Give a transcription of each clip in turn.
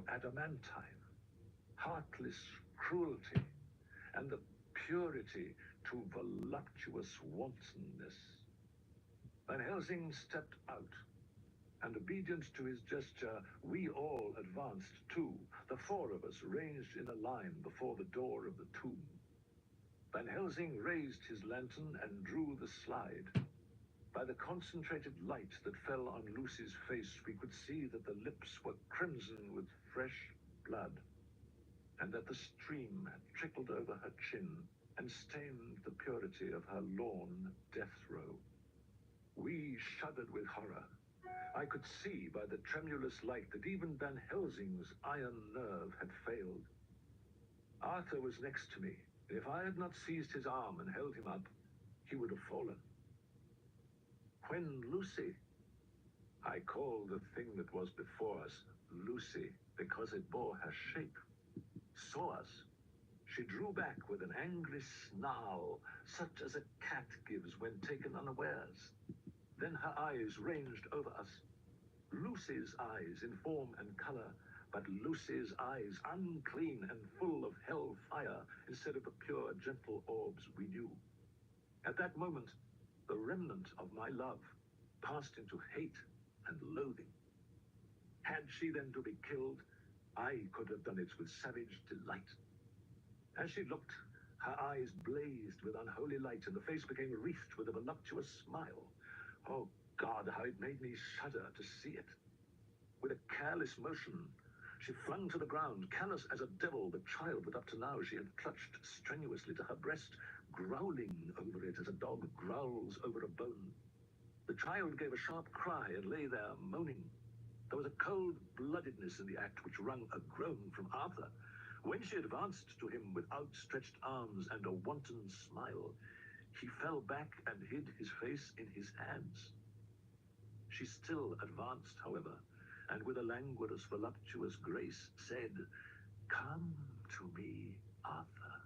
to adamantine, heartless cruelty, and the purity to voluptuous wantonness. Van Helsing stepped out, and obedient to his gesture, we all advanced too, the four of us ranged in a line before the door of the tomb. Van Helsing raised his lantern and drew the slide. By the concentrated light that fell on Lucy's face, we could see that the lips were crimson with fresh blood, and that the stream had trickled over her chin and stained the purity of her lawn death row. We shuddered with horror. I could see by the tremulous light that even Van Helsing's iron nerve had failed. Arthur was next to me. If I had not seized his arm and held him up, he would have fallen. When Lucy, I called the thing that was before us Lucy because it bore her shape, saw us, she drew back with an angry snarl, such as a cat gives when taken unawares. Then her eyes ranged over us. Lucy's eyes in form and color, but Lucy's eyes unclean and full of hell fire instead of the pure, gentle orbs we knew. At that moment, the remnant of my love passed into hate and loathing. Had she then to be killed, I could have done it with savage delight. As she looked, her eyes blazed with unholy light, and the face became wreathed with a voluptuous smile. Oh God, how it made me shudder to see it. With a careless motion, she flung to the ground, callous as a devil, the child that up to now she had clutched strenuously to her breast, growling over it as a dog growls over a bone. The child gave a sharp cry and lay there moaning. There was a cold-bloodedness in the act which wrung a groan from Arthur. When she advanced to him with outstretched arms and a wanton smile, he fell back and hid his face in his hands. She still advanced, however, and with a languorous, voluptuous grace said, "Come to me, Arthur.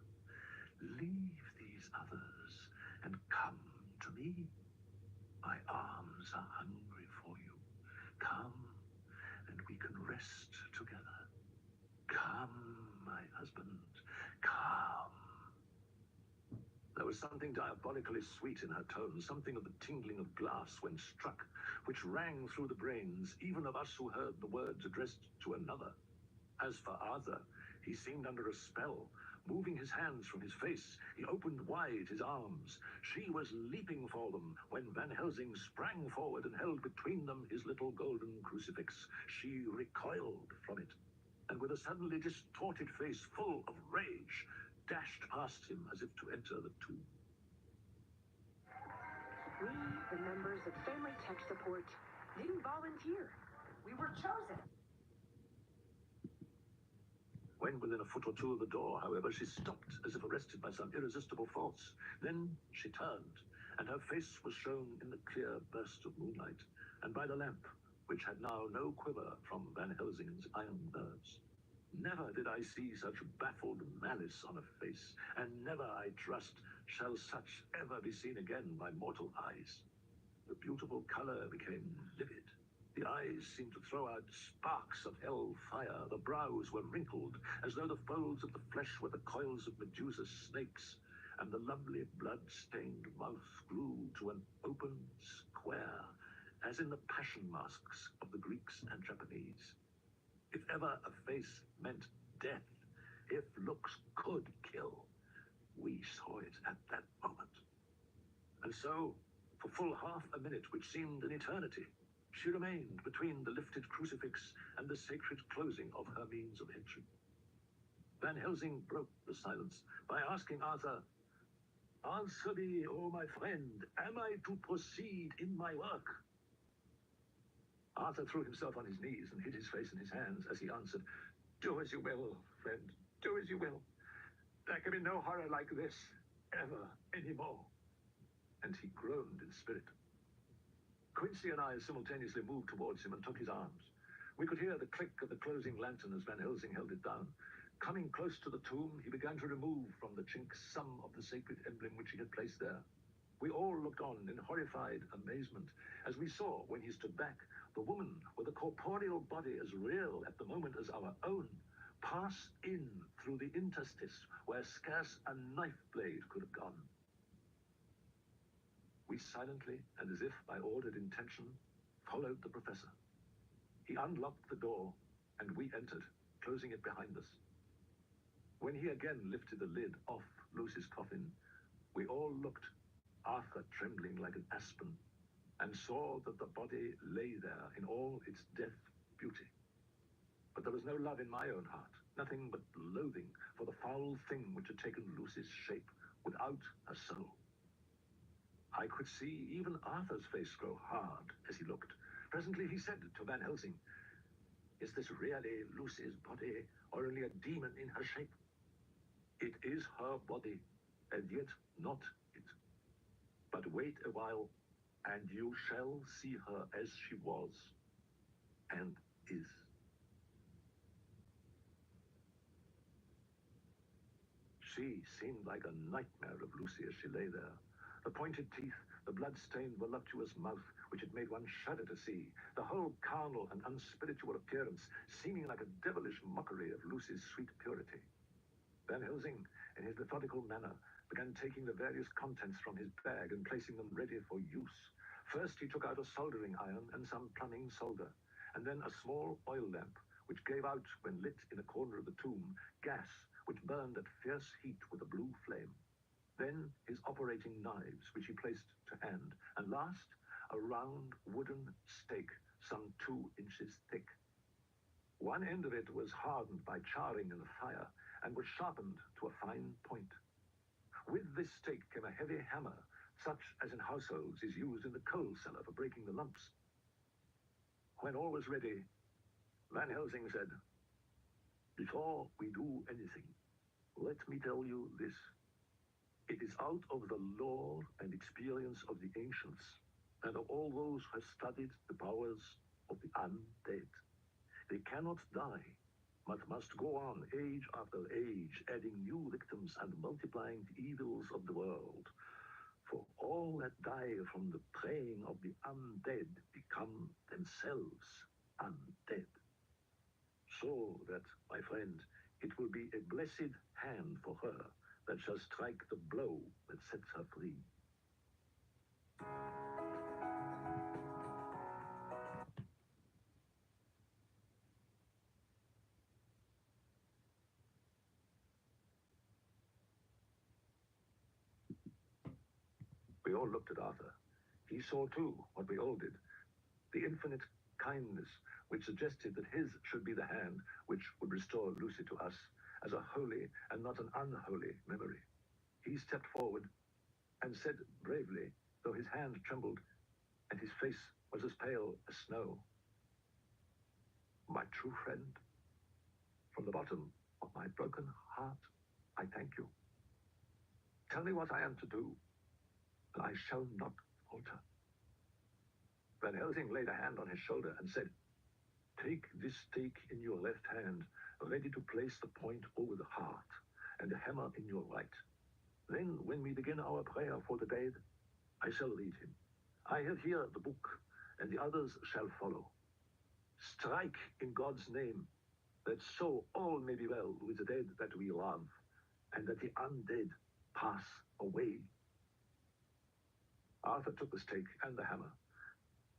Leave these others and come to me. My arms are hungry for you. Come, and we can rest together. Come, my husband, come." There was something diabolically sweet in her tone, something of the tingling of glass when struck, which rang through the brains, even of us who heard the words addressed to another. As for Arthur, he seemed under a spell. Moving his hands from his face, he opened wide his arms. She was leaping for them when Van Helsing sprang forward and held between them his little golden crucifix. She recoiled from it, and with a suddenly distorted face full of rage, dashed past him as if to enter the tomb. We, the members of Family Tech Support, didn't volunteer. We were chosen. When within a foot or two of the door, however, she stopped as if arrested by some irresistible force. Then she turned, and her face was shown in the clear burst of moonlight, and by the lamp, which had now no quiver from Van Helsing's iron nerves. Never did I see such baffled malice on a face, and never, I trust, shall such ever be seen again by mortal eyes. The beautiful color became livid. The eyes seemed to throw out sparks of hell fire. The brows were wrinkled, as though the folds of the flesh were the coils of Medusa's snakes, and the lovely blood-stained mouth grew to an open square, as in the passion masks of the Greeks and Japanese. If ever a face meant death, if looks could kill, we saw it at that moment. And so, for full half a minute, which seemed an eternity, she remained between the lifted crucifix and the sacred closing of her means of entry. Van Helsing broke the silence by asking Arthur, "Answer me, O my friend, am I to proceed in my work?" Arthur threw himself on his knees and hid his face in his hands as he answered, "Do as you will, friend, do as you will. There can be no horror like this, ever anymore." And he groaned in spirit. Quincy and I simultaneously moved towards him and took his arms. We could hear the click of the closing lantern as Van Helsing held it down. Coming close to the tomb, he began to remove from the chink some of the sacred emblem which he had placed there. We all looked on in horrified amazement as we saw, when he stood back, the woman with a corporeal body as real at the moment as our own, passed in through the interstice where scarce a knife blade could have gone. We silently, and as if by ordered intention, followed the professor. He unlocked the door, and we entered, closing it behind us. When he again lifted the lid off Lucy's coffin, we all looked, Arthur trembling like an aspen, and saw that the body lay there in all its death beauty. But there was no love in my own heart, nothing but loathing for the foul thing which had taken Lucy's shape without a soul. I could see even Arthur's face grow hard as he looked. Presently he said to Van Helsing, "Is this really Lucy's body, or only a demon in her shape?" "It is her body, and yet not it. But wait a while, and you shall see her as she was, and is." She seemed like a nightmare of Lucy as she lay there. The pointed teeth, the blood-stained, voluptuous mouth, which had made one shudder to see, the whole carnal and unspiritual appearance, seeming like a devilish mockery of Lucy's sweet purity. Van Helsing, in his methodical manner, began taking the various contents from his bag and placing them ready for use. First, he took out a soldering iron and some plumbing solder, and then a small oil lamp, which gave out, when lit in a corner of the tomb, gas which burned at fierce heat with a blue flame. Then his operating knives, which he placed to hand, and last, a round wooden stake some 2 inches thick. One end of it was hardened by charring in the fire, and was sharpened to a fine point. With this stake came a heavy hammer, such as in households is used in the coal cellar for breaking the lumps. When all was ready, Van Helsing said, "Before we do anything, let me tell you this. It is out of the lore and experience of the ancients, and of all those who have studied the powers of the undead. They cannot die, but must go on age after age, adding new victims and multiplying the evils of the world. For all that die from the preying of the undead become themselves undead. So that, my friend, it will be a blessed hand for her that shall strike the blow that sets her free." We all looked at Arthur. He saw too what we all did, the infinite kindness which suggested that his should be the hand which would restore Lucy to us as a holy and not an unholy memory. He stepped forward and said bravely, though his hand trembled and his face was as pale as snow, "My true friend, from the bottom of my broken heart, I thank you. Tell me what I am to do, and I shall not falter." Van Helsing laid a hand on his shoulder and said, "Take this stake in your left hand, ready to place the point over the heart, and the hammer in your right. Then, when we begin our prayer for the dead, I shall lead him. I have here the book, and the others shall follow. Strike in God's name, that so all may be well with the dead that we love, and that the undead pass away." Arthur took the stake and the hammer,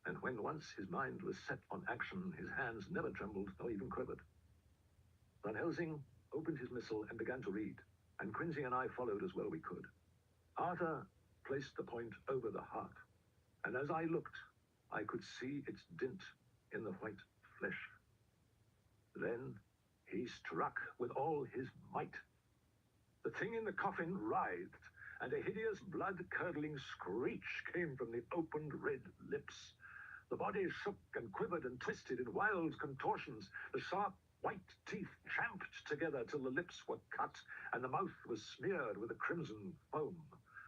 and when once his mind was set on action, his hands never trembled nor even quivered. Van Helsing opened his missal and began to read, and Quincy and I followed as well we could. Arthur placed the point over the heart, and as I looked, I could see its dint in the white flesh. Then he struck with all his might. The thing in the coffin writhed, and a hideous blood-curdling screech came from the opened red lips. The body shook and quivered and twisted in wild contortions. The sharp white teeth champed together till the lips were cut, and the mouth was smeared with a crimson foam.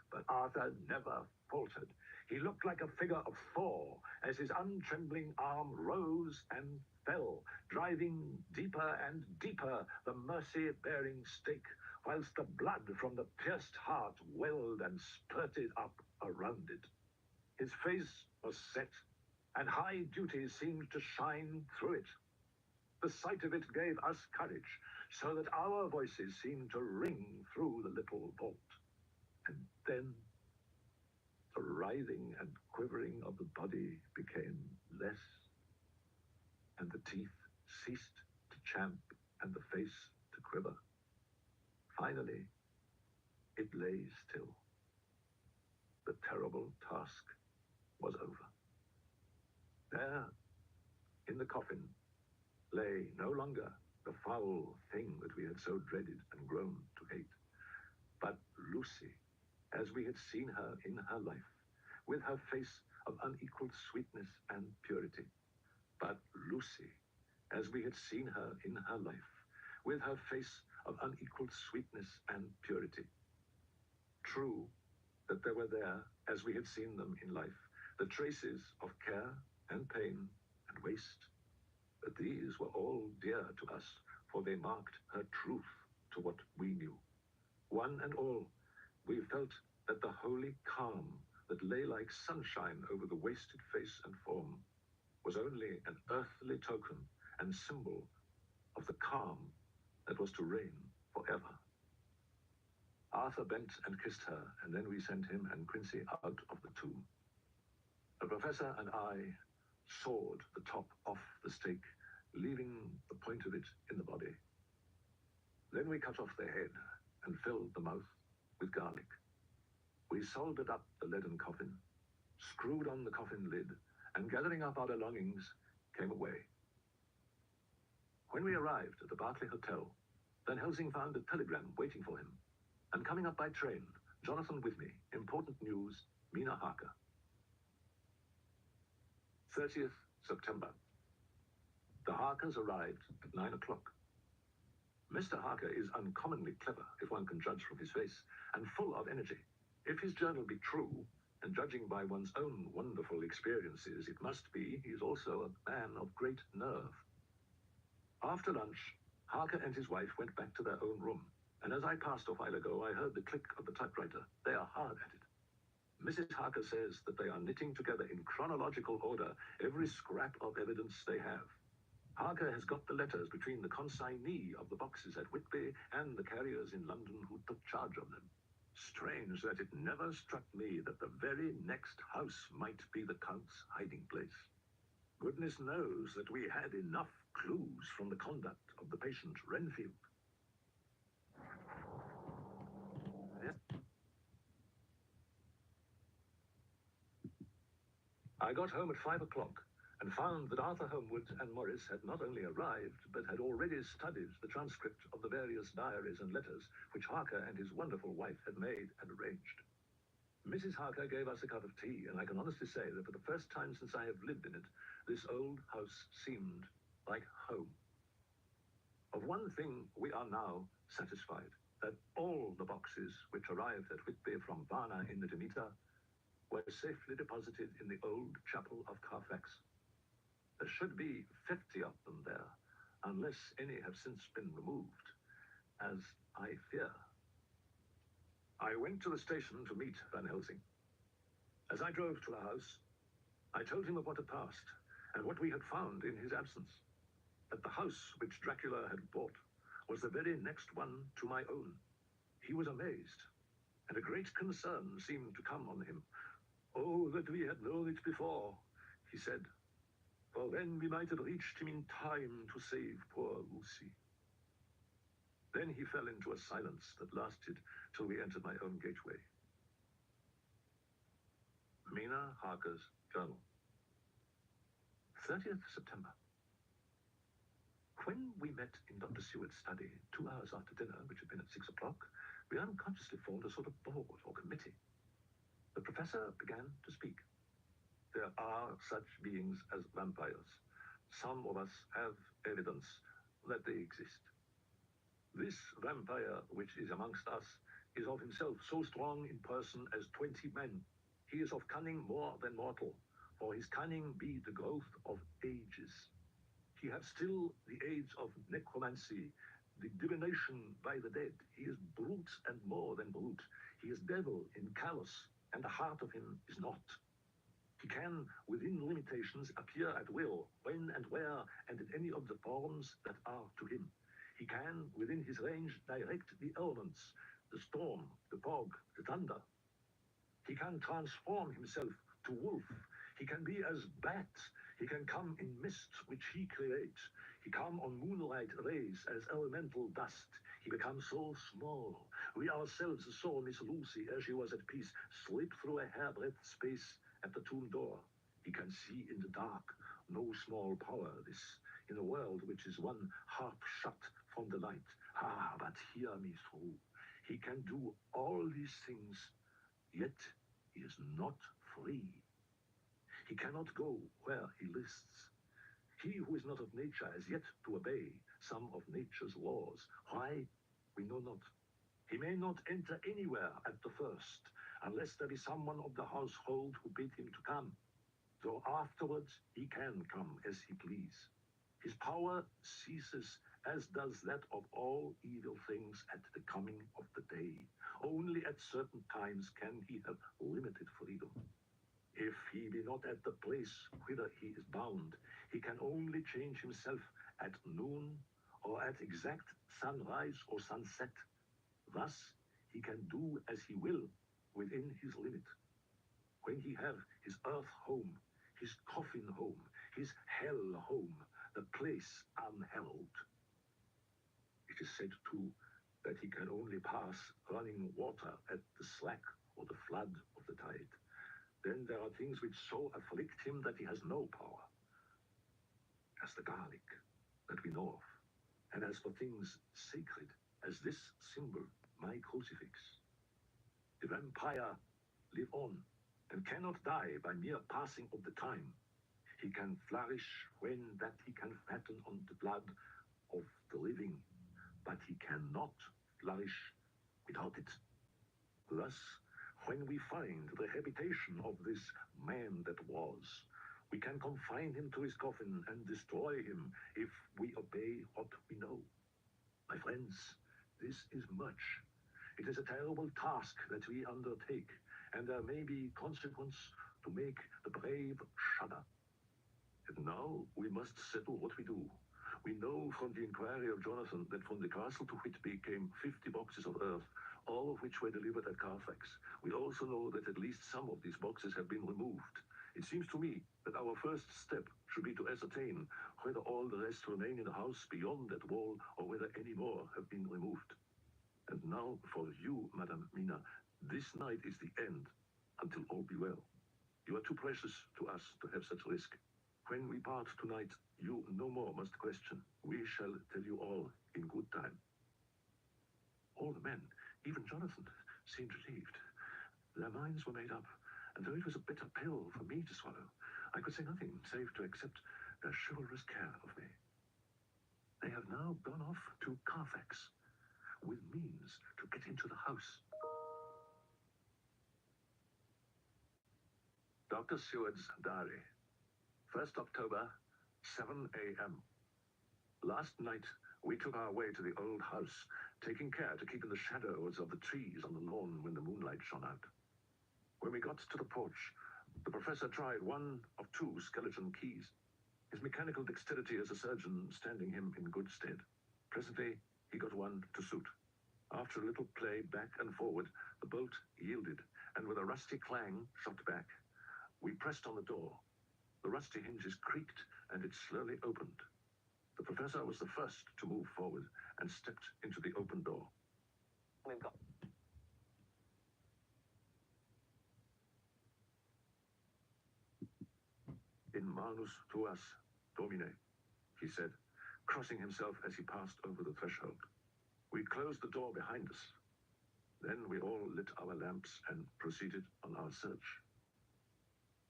But Arthur never faltered. He looked like a figure of Thor as his untrembling arm rose and fell, driving deeper and deeper the mercy-bearing stake, whilst the blood from the pierced heart welled and spurted up around it. His face was set, and high duty seemed to shine through it. The sight of it gave us courage, so that our voices seemed to ring through the little vault. And then the writhing and quivering of the body became less, and the teeth ceased to champ and the face to quiver. Finally, it lay still. The terrible task was over. There, in the coffin, lay no longer the foul thing that we had so dreaded and grown to hate, but Lucy, as we had seen her in her life, with her face of unequaled sweetness and purity. But Lucy, as we had seen her in her life, with her face of unequaled sweetness and purity. True that there were there, as we had seen them in life, the traces of care and pain and waste, but these were all dear to us, for they marked her truth to what we knew. One and all, we felt that the holy calm that lay like sunshine over the wasted face and form was only an earthly token and symbol of the calm that was to reign forever. Arthur bent and kissed her, and then we sent him and Quincy out of the tomb. The professor and I sawed the top off the stake, leaving the point of it in the body. Then we cut off the head and filled the mouth with garlic. We soldered up the leaden coffin, screwed on the coffin lid, and gathering up our belongings, came away. When we arrived at the Berkeley Hotel, Van Helsing found a telegram waiting for him. And coming up by train, Jonathan with me, important news, Mina Harker. 30th September. The Harkers arrived at 9 o'clock. Mr. Harker is uncommonly clever, if one can judge from his face, and full of energy. If his journal be true, and judging by one's own wonderful experiences, it must be, he is also a man of great nerve. After lunch, Harker and his wife went back to their own room, and as I passed a while ago, I heard the click of the typewriter. They are hard at it. Mrs. Harker says that they are knitting together in chronological order every scrap of evidence they have. Harker has got the letters between the consignee of the boxes at Whitby and the carriers in London who took charge of them. Strange that it never struck me that the very next house might be the Count's hiding place. Goodness knows that we had enough clues from the conduct of the patient Renfield. I got home at 5 o'clock and found that Arthur Homewood and Morris had not only arrived, but had already studied the transcript of the various diaries and letters which Harker and his wonderful wife had made and arranged. Mrs. Harker gave us a cup of tea, and I can honestly say that for the first time since I have lived in it, this old house seemed like home. Of one thing we are now satisfied, that all the boxes which arrived at Whitby from Varna in the Demeter were safely deposited in the old chapel of Carfax. There should be 50 of them there, unless any have since been removed, as I fear. I went to the station to meet Van Helsing. As I drove to the house, I told him of what had passed, and what we had found in his absence. That the house which Dracula had bought was the very next one to my own. He was amazed, and a great concern seemed to come on him. Oh, that we had known it before, he said, for then we might have reached him in time to save poor Lucy. Then he fell into a silence that lasted till we entered my own gateway. Mina Harker's journal. 30th September. When we met in Dr. Seward's study 2 hours after dinner, which had been at 6 o'clock, we unconsciously formed a sort of board or committee. The professor began to speak. There are such beings as vampires. Some of us have evidence that they exist. This vampire which is amongst us is of himself so strong in person as 20 men. He is of cunning more than mortal, for his cunning be the growth of ages. He hath still the age of necromancy, the divination by the dead. He is brute and more than brute. He is devil in callous, and the heart of him is not. He can, within limitations, appear at will, when and where, and in any of the forms that are to him. He can, within his range, direct the elements, the storm, the fog, the thunder. He can transform himself to wolf. He can be as bat. He can come in mist, which he creates. He come on moonlight rays as elemental dust. He becomes so small. We ourselves saw Miss Lucy, as she was at peace, slip through a hairbreadth space at the tomb door. He can see in the dark. No small power, this, in a world which is one half shut from the light. Ah, but hear me through. He can do all these things, yet he is not free. He cannot go where he lists. He who is not of nature has yet to obey some of nature's laws. Why? We know not. He may not enter anywhere at the first, unless there be someone of the household who bid him to come, though afterwards he can come as he please. His power ceases, as does that of all evil things at the coming of the day. Only at certain times can he have limited freedom. If he be not at the place whither he is bound, he can only change himself at noon or at exact sunrise or sunset. Thus he can do as he will within his limit. When he have his earth home, his coffin home, his hell home, the place unheld. It is said, too, that he can only pass running water at the slack or the flood of the tide. Then there are things which so afflict him that he has no power, as the garlic that we know of, and as for things sacred, as this symbol, my crucifix. The vampire live on, and cannot die by mere passing of the time. He can flourish when that he can fatten on the blood of the living, but he cannot flourish without it. Thus, when we find the habitation of this man that was, we can confine him to his coffin and destroy him if we obey what we know. My friends, this is much. It is a terrible task that we undertake, and there may be consequence to make the brave shudder. And now we must settle what we do. We know from the inquiry of Jonathan that from the castle to Whitby came 50 boxes of earth, all of which were delivered at Carfax. We also know that at least some of these boxes have been removed. It seems to me that our first step should be to ascertain whether all the rest remain in the house beyond that wall or whether any more have been removed. And now for you, Madame Mina, this night is the end, until all be well. You are too precious to us to have such risk. When we part tonight, you no more must question. We shall tell you all in good time. All the men, even Jonathan, seemed relieved. Their minds were made up, and though it was a bitter pill for me to swallow, I could say nothing save to accept their chivalrous care of me. They have now gone off to Carfax, with means to get into the house. Dr. Seward's diary. 1st October, 7 a.m. Last night, we took our way to the old house, taking care to keep in the shadows of the trees on the lawn when the moonlight shone out. When we got to the porch, the professor tried one of two skeleton keys, his mechanical dexterity as a surgeon standing him in good stead. Presently, he got one to suit. After a little play back and forward, the bolt yielded, and with a rusty clang, shot back. We pressed on the door. The rusty hinges creaked, and it slowly opened. The professor was the first to move forward and stepped into the open door. We've got... In manus tuas, Domine, he said, crossing himself as he passed over the threshold. We closed the door behind us. Then we all lit our lamps and proceeded on our search.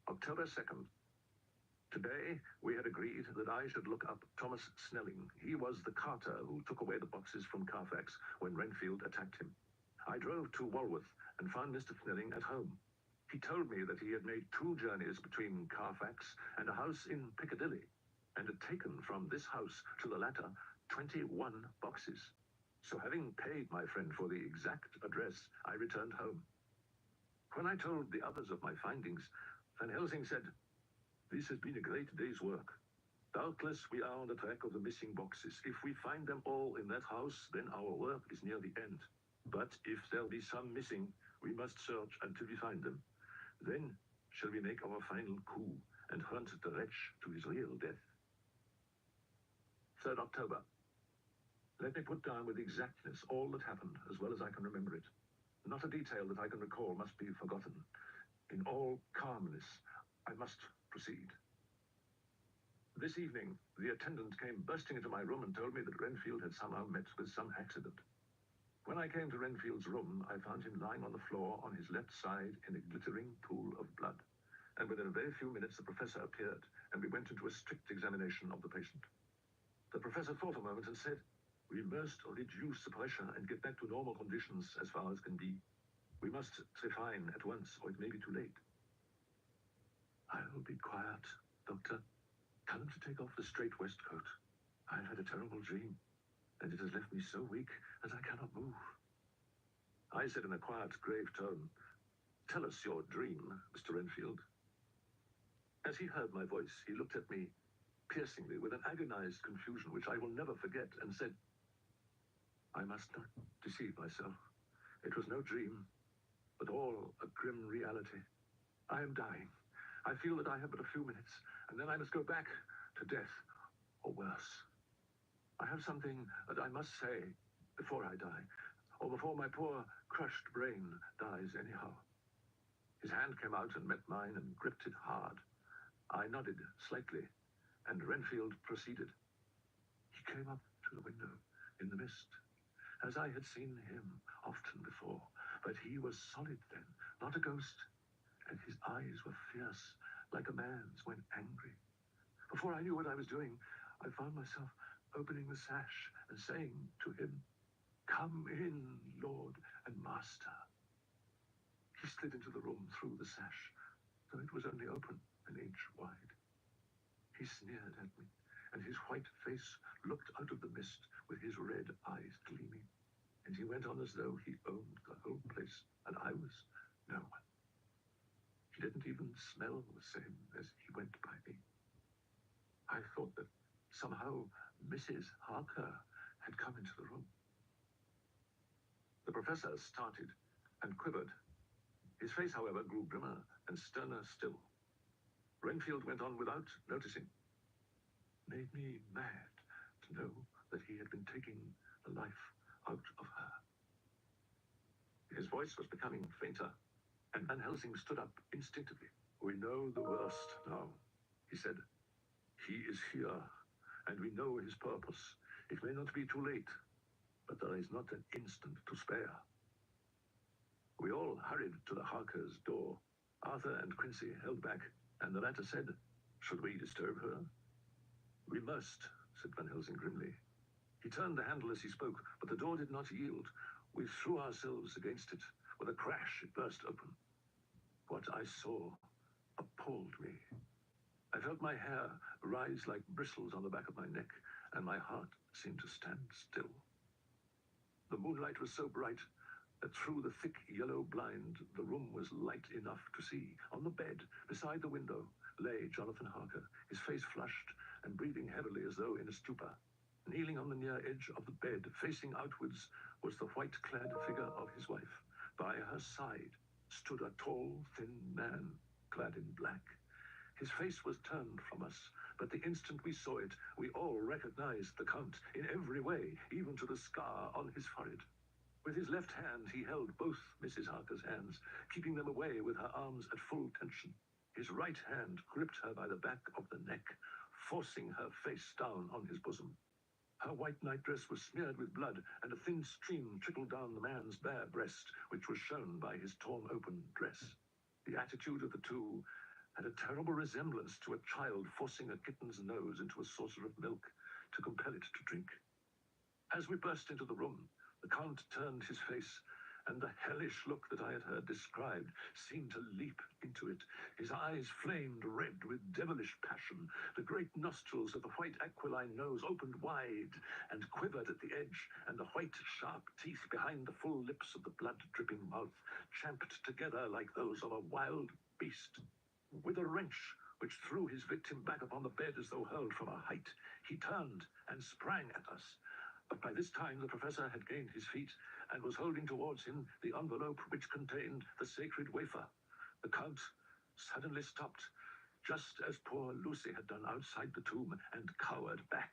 October 2nd. Today, we had agreed that I should look up Thomas Snelling. He was the carter who took away the boxes from Carfax when Renfield attacked him. I drove to Walworth and found Mr. Snelling at home. He told me that he had made 2 journeys between Carfax and a house in Piccadilly, and had taken from this house to the latter 21 boxes. So having paid my friend for the exact address, I returned home. When I told the others of my findings, Van Helsing said, "This has been a great day's work. Doubtless we are on the track of the missing boxes. If we find them all in that house, then our work is near the end. But if there be some missing, we must search until we find them. Then shall we make our final coup and hunt the wretch to his real death." 3rd October. Let me put down with exactness all that happened, as well as I can remember it. Not a detail that I can recall must be forgotten. In all calmness, I must proceed. This evening, the attendant came bursting into my room and told me that Renfield had somehow met with some accident. When I came to Renfield's room, I found him lying on the floor on his left side in a glittering pool of blood. And within a very few minutes, the professor appeared, and we went into a strict examination of the patient. The professor thought a moment and said, "We must reduce the pressure and get back to normal conditions as far as can be. We must trephine at once, or it may be too late." "I'll be quiet, Doctor. Tell him to take off the straight waistcoat. I've had a terrible dream, and it has left me so weak that I cannot move." I said in a quiet, grave tone, "Tell us your dream, Mr. Renfield." As he heard my voice, he looked at me piercingly with an agonized confusion which I will never forget, and said, "I must not deceive myself. It was no dream, but all a grim reality. I am dying. I feel that I have but a few minutes, and then I must go back to death, or worse. I have something that I must say before I die, or before my poor crushed brain dies anyhow." His hand came out and met mine and gripped it hard. I nodded slightly, and Renfield proceeded. He came up to the window in the mist, as I had seen him often before, but he was solid then, not a ghost, and his eyes were fierce, like a man's when angry. Before I knew what I was doing, I found myself opening the sash and saying to him, "Come in, Lord and Master." He slid into the room through the sash, though it was only open an inch wide. He sneered at me, and his white face looked out of the mist with his red eyes gleaming, and he went on as though he owned the whole place, and I was no one. He didn't even smell the same as he went by me. I thought that somehow Mrs. Harker had come into the room. The professor started and quivered. His face, however, grew grimmer and sterner still. Renfield went on without noticing. "Made me mad to know that he had been taking the life out of her." His voice was becoming fainter, and Van Helsing stood up instinctively. "We know the worst now," he said. "He is here, and we know his purpose. It may not be too late, but there is not an instant to spare." We all hurried to the Harker's door. Arthur and Quincy held back, and the latter said, "Should we disturb her?" "We must," said Van Helsing grimly. He turned the handle as he spoke, but the door did not yield. We threw ourselves against it. With a crash, it burst open. What I saw appalled me. I felt my hair rise like bristles on the back of my neck, and my heart seemed to stand still. The moonlight was so bright that through the thick yellow blind, the room was light enough to see. On the bed, beside the window, lay Jonathan Harker, his face flushed and breathing heavily as though in a stupor. Kneeling on the near edge of the bed, facing outwards, was the white-clad figure of his wife. By her side stood a tall, thin man, clad in black. His face was turned from us, but the instant we saw it, we all recognized the Count in every way, even to the scar on his forehead. With his left hand, he held both Mrs. Harker's hands, keeping them away with her arms at full tension. His right hand gripped her by the back of the neck, forcing her face down on his bosom. Her white nightdress was smeared with blood, and a thin stream trickled down the man's bare breast, which was shown by his torn-open dress. The attitude of the two had a terrible resemblance to a child forcing a kitten's nose into a saucer of milk to compel it to drink. As we burst into the room, the Count turned his face, and the hellish look that I had heard described seemed to leap into it. His eyes flamed red with devilish passion. The great nostrils of the white aquiline nose opened wide and quivered at the edge, and the white, sharp teeth behind the full lips of the blood-dripping mouth champed together like those of a wild beast. With a wrench which threw his victim back upon the bed as though hurled from a height, he turned and sprang at us. But by this time the professor had gained his feet and was holding towards him the envelope which contained the sacred wafer. The Count suddenly stopped, just as poor Lucy had done outside the tomb, and cowered back.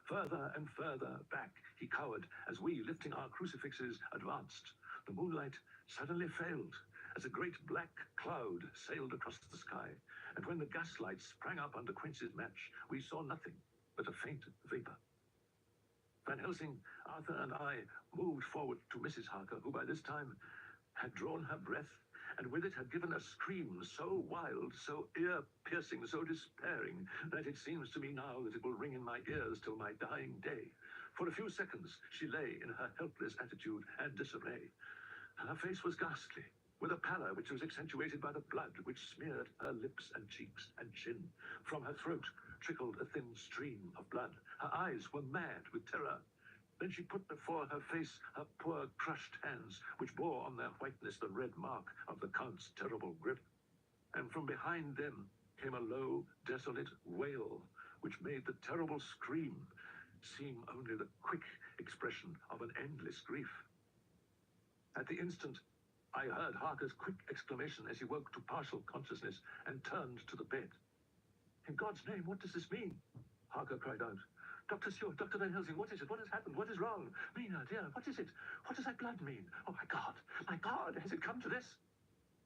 Further and further back he cowered as we, lifting our crucifixes, advanced. The moonlight suddenly failed as a great black cloud sailed across the sky, and when the gaslight sprang up under Quincy's match, we saw nothing but a faint vapor. Van Helsing, Arthur, and I moved forward to Mrs. Harker, who by this time had drawn her breath, and with it had given a scream so wild, so ear-piercing, so despairing, that it seems to me now that it will ring in my ears till my dying day. For a few seconds she lay in her helpless attitude and disarray. Her face was ghastly, with a pallor which was accentuated by the blood which smeared her lips and cheeks and chin. From her throat trickled a thin stream of blood. Her eyes were mad with terror. Then she put before her face her poor crushed hands, which bore on their whiteness the red mark of the Count's terrible grip. And from behind them came a low, desolate wail, which made the terrible scream seem only the quick expression of an endless grief. At the instant, I heard Harker's quick exclamation as he woke to partial consciousness and turned to the bed. "In God's name, what does this mean?" Harker cried out. "Dr. Stewart, Dr. Van Helsing, what is it? What has happened? What is wrong? Mina, dear, what is it? What does that blood mean? Oh, my God, has it come to this?"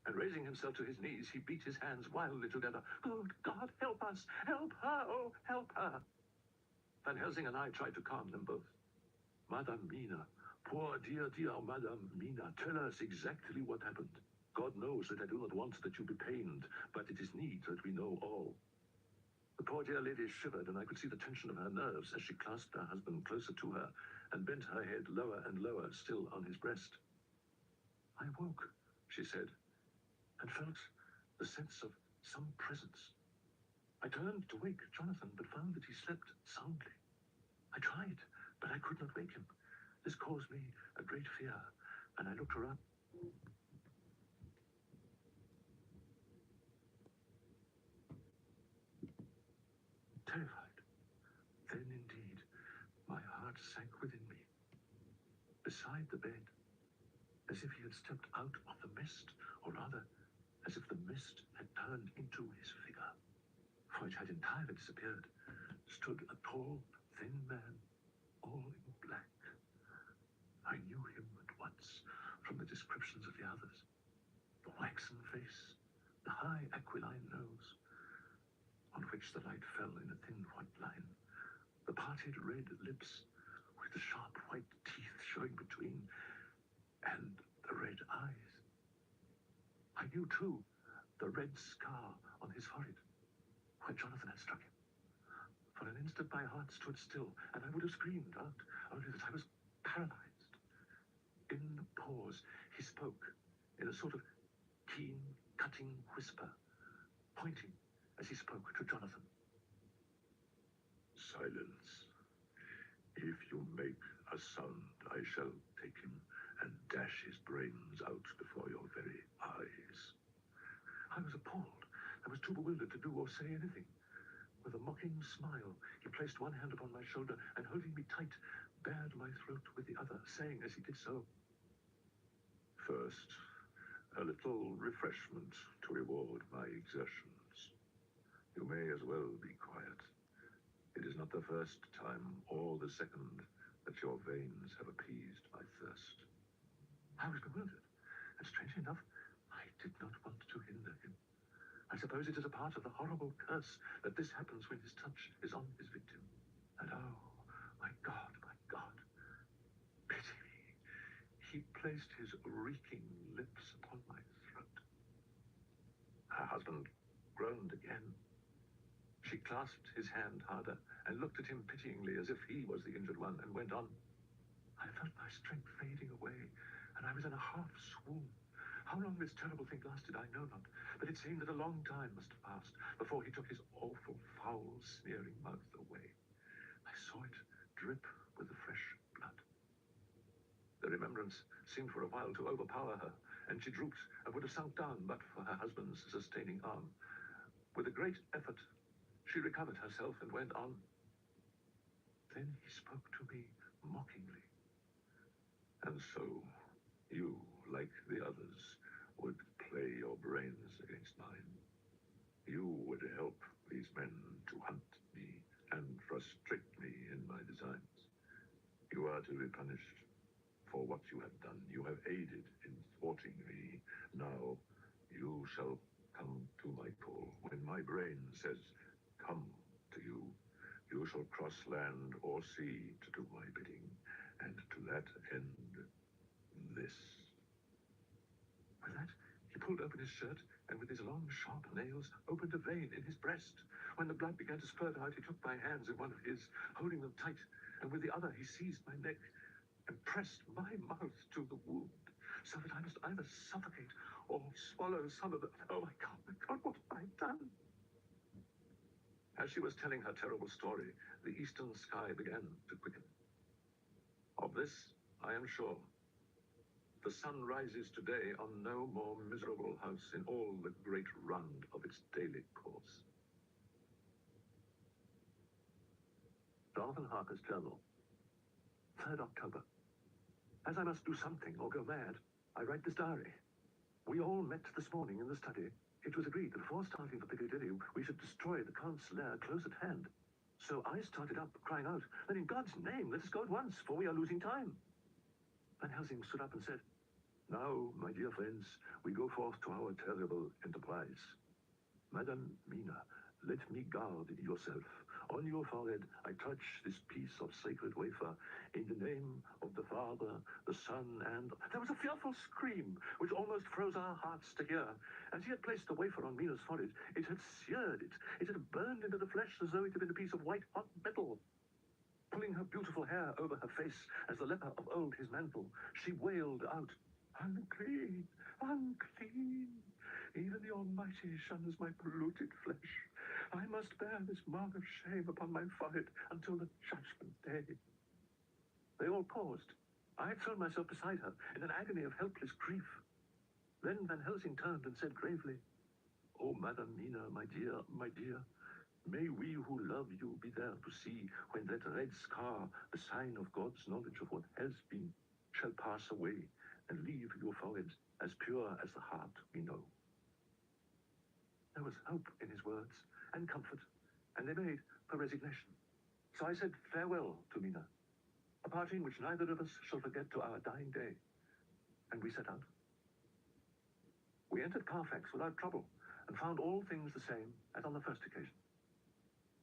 And raising himself to his knees, he beat his hands wildly together. "Good God, help us! Help her! Oh, help her!" Van Helsing and I tried to calm them both. "Madame Mina, poor dear Madame Mina, tell us exactly what happened. God knows that I do not want that you be pained, but it is need that we know all." The poor dear lady shivered, and I could see the tension of her nerves as she clasped her husband closer to her and bent her head lower and lower, still on his breast. "I woke," she said, "and felt the sense of some presence. I turned to wake Jonathan, but found that he slept soundly. I tried, but I could not wake him. This caused me a great fear, and I looked around. Terrified. Then, indeed, my heart sank within me. Beside the bed, as if he had stepped out of the mist, or rather, as if the mist had turned into his figure, for it had entirely disappeared, stood a tall, thin man, all in black. I knew him at once from the descriptions of the others. The waxen face, the high aquiline nose, on which the light fell in a thin white line, the parted red lips with the sharp white teeth showing between, and the red eyes. I knew, too, the red scar on his forehead, where Jonathan had struck him. For an instant my heart stood still, and I would have screamed out, only that I was paralyzed. In the pause, he spoke in a sort of keen, cutting whisper, pointing as he spoke to Jonathan. "Silence. If you make a sound, I shall take him and dash his brains out before your very eyes." I was appalled. I was too bewildered to do or say anything. With a mocking smile, he placed one hand upon my shoulder and, holding me tight, bared my throat with the other, saying as he did so, "First, a little refreshment to reward my exertions. You may as well be quiet. It is not the first time or the second that your veins have appeased my thirst." I was bewildered, and strangely enough, I did not want to hinder him. I suppose it is a part of the horrible curse that this happens when his touch is on his victim. And oh, my God, pity me. He placed his reeking lips upon my throat. Her husband groaned again. She clasped his hand harder and looked at him pityingly as if he was the injured one, and went on. I felt my strength fading away, and I was in a half swoon. How long this terrible thing lasted, I know not, but it seemed that a long time must have passed before he took his awful, foul, sneering mouth away. I saw it drip with the fresh blood. The remembrance seemed for a while to overpower her, and she drooped and would have sunk down but for her husband's sustaining arm. With a great effort, she recovered herself and went on. Then he spoke to me mockingly. And so, you, like the others, would play your brains against mine. You would help these men to hunt me and frustrate me in my designs. You are to be punished for what you have done. You have aided in thwarting me. Now, you shall come to my call. When my brain says, come to you, you shall cross land or sea to do my bidding, and to that end, this. With that, he pulled open his shirt, and with his long, sharp nails, opened a vein in his breast. When the blood began to spurt out, he took my hands in one of his, holding them tight, and with the other he seized my neck and pressed my mouth to the wound, so that I must either suffocate or swallow some of the... Oh, my God, what have I done? As she was telling her terrible story, the eastern sky began to quicken. Of this, I am sure. The sun rises today on no more miserable house in all the great round of its daily course. Jonathan Harker's Journal, 3rd October. As I must do something or go mad, I write this diary. We all met this morning in the study. It was agreed that before starting for Piccadilly, we should destroy the Count's lair close at hand. So I started up, crying out, then in God's name, let us go at once, for we are losing time. Van Helsing stood up and said, now, my dear friends, we go forth to our terrible enterprise. Madame Mina, let me guard yourself. On your forehead, I touch this piece of sacred wafer in the name of the Father, the Son, and... There was a fearful scream, which almost froze our hearts to hear. As he had placed the wafer on Mina's forehead, it had seared it. It had burned into the flesh as though it had been a piece of white hot metal. Pulling her beautiful hair over her face as the leper of old his mantle, she wailed out, unclean, unclean. Even the Almighty shuns my polluted flesh. I must bear this mark of shame upon my forehead until the judgment day. They all paused. I had thrown myself beside her in an agony of helpless grief. Then Van Helsing turned and said gravely, oh, Madame Mina, my dear, may we who love you be there to see when that red scar, the sign of God's knowledge of what has been, shall pass away and leave your forehead as pure as the heart we know. There was hope in his words, and comfort, and they made for resignation. So I said farewell to Mina, a parting which neither of us shall forget to our dying day, and we set out. We entered Carfax without trouble, and found all things the same as on the first occasion.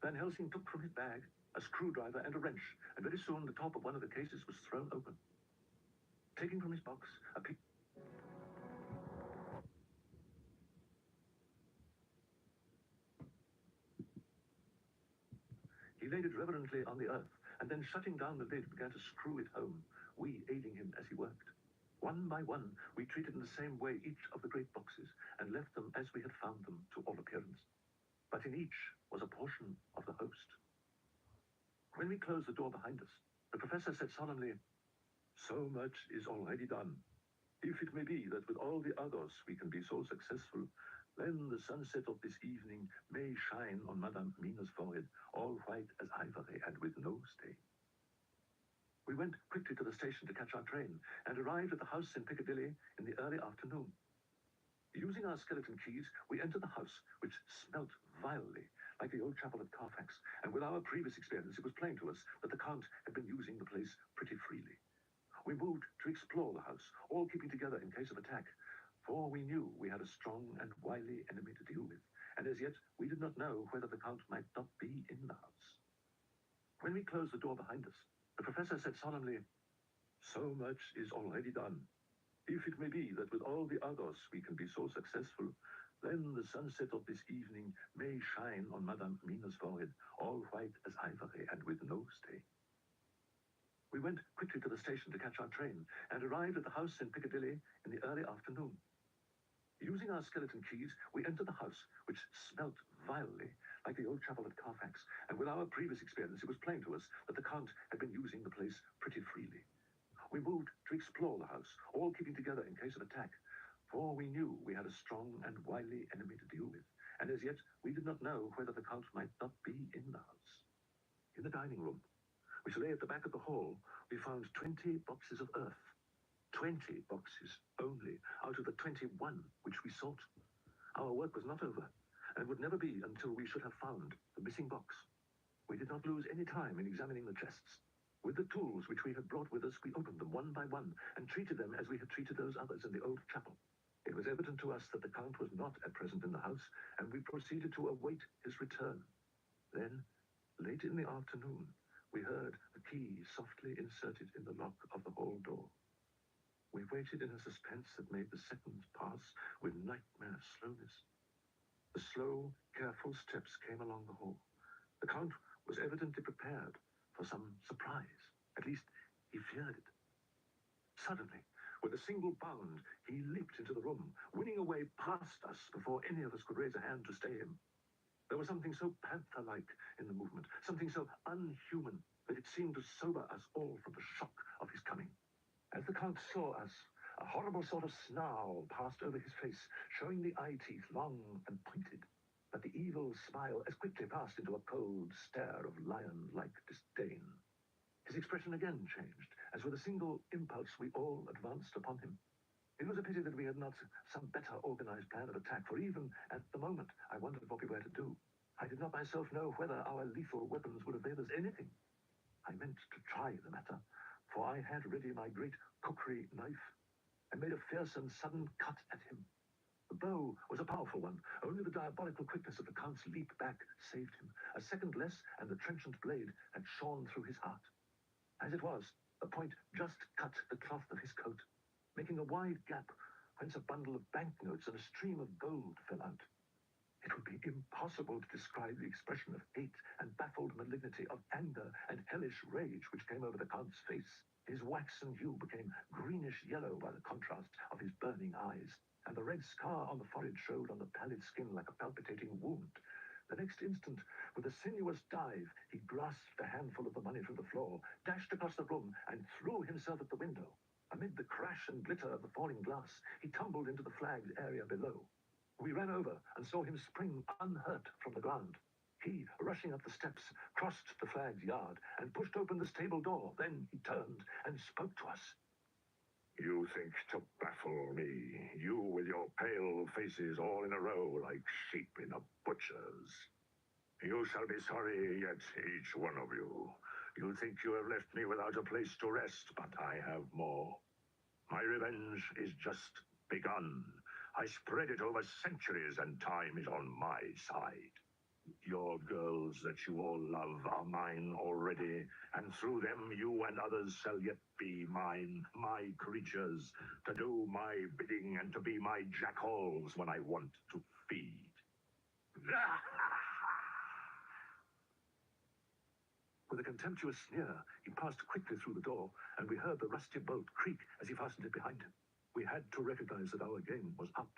Van Helsing took from his bag a screwdriver and a wrench, and very soon the top of one of the cases was thrown open. Taking from his box a piece... He laid it reverently on the earth, and then shutting down the lid, began to screw it home, we aiding him as he worked. One by one, we treated in the same way each of the great boxes, and left them as we had found them to all appearance. But in each was a portion of the host. When we closed the door behind us, the professor said solemnly, so much is already done. If it may be that with all the others we can be so successful, then the sunset of this evening may shine on Madame Mina's forehead, all white as ivory and with no stain. We went quickly to the station to catch our train, and arrived at the house in Piccadilly in the early afternoon. Using our skeleton keys, we entered the house, which smelt vilely, like the old chapel at Carfax, and with our previous experience, it was plain to us that the Count had been using the place pretty freely. We moved to explore the house, all keeping together in case of attack, for we knew we had a strong and wily enemy to deal with, and as yet we did not know whether the Count might not be in the house. When we closed the door behind us, the professor said solemnly, so much is already done. If it may be that with all the others we can be so successful, then the sunset of this evening may shine on Madame Mina's forehead, all white as ivory and with no stain. We went quickly to the station to catch our train, and arrived at the house in Piccadilly in the early afternoon. Using our skeleton keys, we entered the house, which smelt vilely, like the old chapel at Carfax, and with our previous experience, it was plain to us that the Count had been using the place pretty freely. We moved to explore the house, all keeping together in case of attack, for we knew we had a strong and wily enemy to deal with, and as yet we did not know whether the Count might not be in the house. In the dining room, which lay at the back of the hall, we found 20 boxes of earth. 20 boxes only out of the 21 which we sought. Our work was not over, and would never be until we should have found the missing box. We did not lose any time in examining the chests. With the tools which we had brought with us, we opened them one by one and treated them as we had treated those others in the old chapel. It was evident to us that the Count was not at present in the house, and we proceeded to await his return. Then, late in the afternoon, we heard a key softly inserted in the lock of the hall door. We waited in a suspense that made the seconds pass with nightmare slowness. The slow, careful steps came along the hall. The Count was evidently prepared for some surprise. At least, he feared it. Suddenly, with a single bound, he leaped into the room, winning a way past us before any of us could raise a hand to stay him. There was something so panther-like in the movement, something so unhuman, that it seemed to sober us all from the shock of his coming. As the Count saw us, a horrible sort of snarl passed over his face, showing the eye teeth long and pointed. But the evil smile as quickly passed into a cold stare of lion-like disdain. His expression again changed, as with a single impulse we all advanced upon him. It was a pity that we had not some better organized plan of attack, for even at the moment I wondered what we were to do. I did not myself know whether our lethal weapons would avail us anything. I meant to try the matter, for I had ready my great cookery knife, and made a fierce and sudden cut at him. The bow was a powerful one. Only the diabolical quickness of the Count's leap back saved him. A second less, and the trenchant blade had shorn through his heart. As it was, the point just cut the cloth of his coat, making a wide gap whence a bundle of banknotes and a stream of gold fell out. It would be impossible to describe the expression of hate and baffled malignity, of anger and hellish rage which came over the Count's face. His waxen hue became greenish-yellow by the contrast of his burning eyes, and the red scar on the forehead showed on the pallid skin like a palpitating wound. The next instant, with a sinuous dive, he grasped a handful of the money from the floor, dashed across the room, and threw himself at the window. Amid the crash and glitter of the falling glass, he tumbled into the flagged area below. We ran over and saw him spring unhurt from the ground. He, rushing up the steps, crossed the flagged yard and pushed open the stable door. Then he turned and spoke to us. You think to baffle me, you with your pale faces all in a row like sheep in a butcher's. You shall be sorry yet, each one of you. You think you have left me without a place to rest, but I have more. My revenge is just begun. I spread it over centuries, and time is on my side. Your girls that you all love are mine already, and through them you and others shall yet be mine, my creatures, to do my bidding and to be my jackals when I want to feed. With a contemptuous sneer, he passed quickly through the door, and we heard the rusty bolt creak as he fastened it behind him. We had to recognize that our game was up.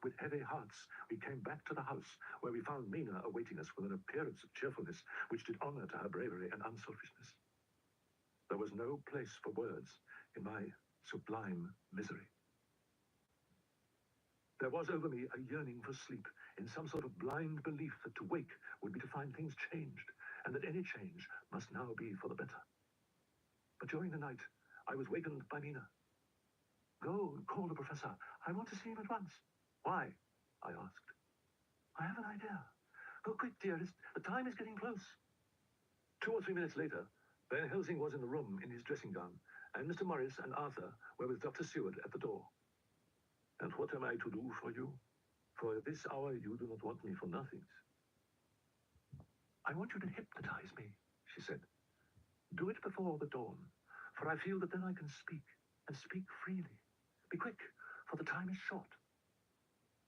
With heavy hearts, we came back to the house, where we found Mina awaiting us with an appearance of cheerfulness which did honor to her bravery and unselfishness. There was no place for words in my sublime misery. There was over me a yearning for sleep, in some sort of blind belief that to wake would be to find things changed, and that any change must now be for the better. But during the night, I was wakened by Mina. "Go and call the professor. I want to see him at once." "Why?" I asked. "I have an idea. Go quick, dearest. The time is getting close." 2 or 3 minutes later, Van Helsing was in the room in his dressing gown, and Mr. Morris and Arthur were with Dr. Seward at the door. "And what am I to do for you? For at this hour you do not want me for nothings." "I want you to hypnotize me," she said. "Do it before the dawn, for I feel that then I can speak, and speak freely. Be quick, for the time is short."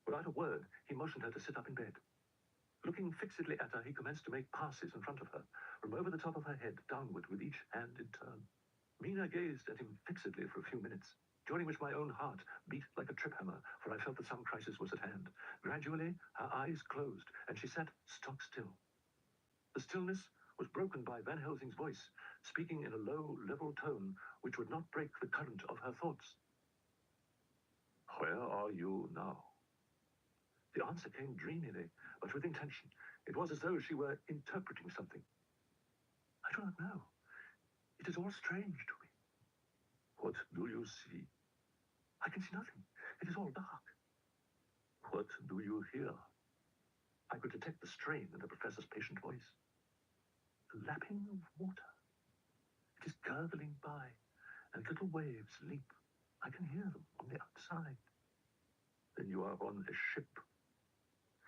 Without a word, he motioned her to sit up in bed. Looking fixedly at her, he commenced to make passes in front of her, from over the top of her head downward with each hand in turn. Mina gazed at him fixedly for a few minutes, during which my own heart beat like a trip hammer, for I felt that some crisis was at hand. Gradually, her eyes closed, and she sat stock still. The stillness was broken by Van Helsing's voice, speaking in a low, level tone which would not break the current of her thoughts. "Where are you now?" The answer came dreamily, but with intention. It was as though she were interpreting something. I do not know. It is all strange to me. What do you see? I can see nothing. It is all dark. What do you hear? I could detect the strain in the professor's patient voice. The lapping of water. It is gurgling by, and little waves leap. I can hear them on the outside. Then you are on a ship.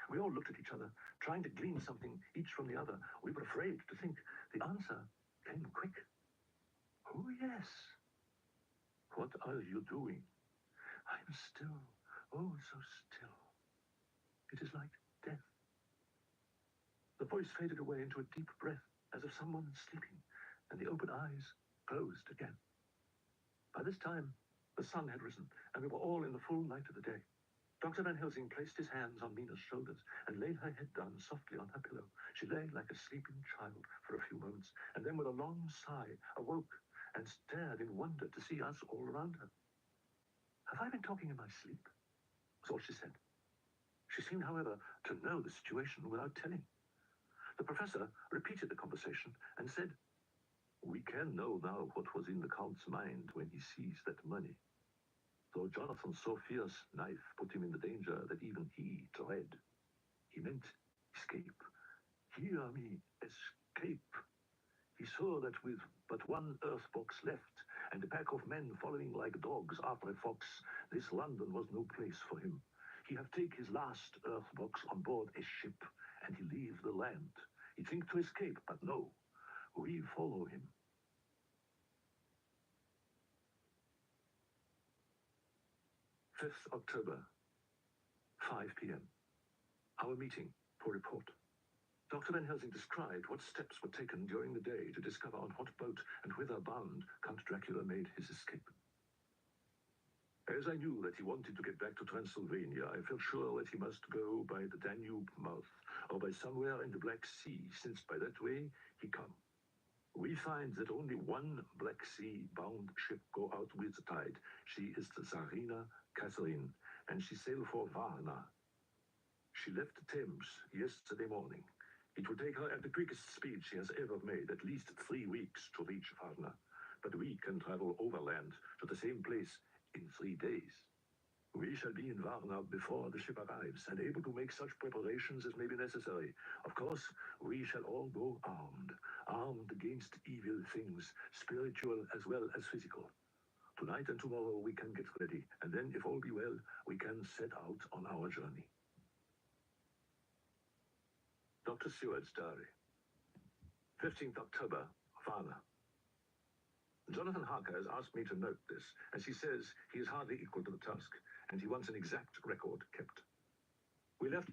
We all looked at each other, trying to glean something each from the other. We were afraid to think. The answer came quick. Oh, yes. What are you doing? I am still. Oh, so still. It is like death. The voice faded away into a deep breath, as of someone sleeping, and the open eyes closed again. By this time, the sun had risen, and we were all in the full light of the day. Dr. Van Helsing placed his hands on Mina's shoulders and laid her head down softly on her pillow. She lay like a sleeping child for a few moments, and then with a long sigh awoke and stared in wonder to see us all around her. Have I been talking in my sleep? Was all she said. She seemed, however, to know the situation without telling. The professor repeated the conversation and said, "We can know now what was in the Count's mind when he seized that money. Though Jonathan's so fierce knife put him in the danger that even he dread. He meant escape. Hear me, escape. He saw that with but one earth box left, and a pack of men following like dogs after a fox, this London was no place for him. He have take his last earth box on board a ship, and he leave the land. He think to escape, but no. We follow him. 5th October, 5 p.m. Our meeting for report. Dr. Van Helsing described what steps were taken during the day to discover on what boat and whither bound Count Dracula made his escape. As I knew that he wanted to get back to Transylvania, I felt sure that he must go by the Danube mouth, or by somewhere in the Black Sea, since by that way he come. We find that only one Black Sea-bound ship go out with the tide. She is the Tsarina Catherine, and she sailed for Varna. She left the Thames yesterday morning. It will take her at the quickest speed she has ever made, at least 3 weeks to reach Varna. But we can travel overland to the same place in 3 days. We shall be in Varna before the ship arrives, and able to make such preparations as may be necessary. Of course, we shall all go armed against evil things, spiritual as well as physical. Tonight and tomorrow we can get ready, and then, if all be well, we can set out on our journey. Dr. Seward's diary. 15th October, Varna. Jonathan Harker has asked me to note this, as he says he is hardly equal to the task, and he wants an exact record kept. We left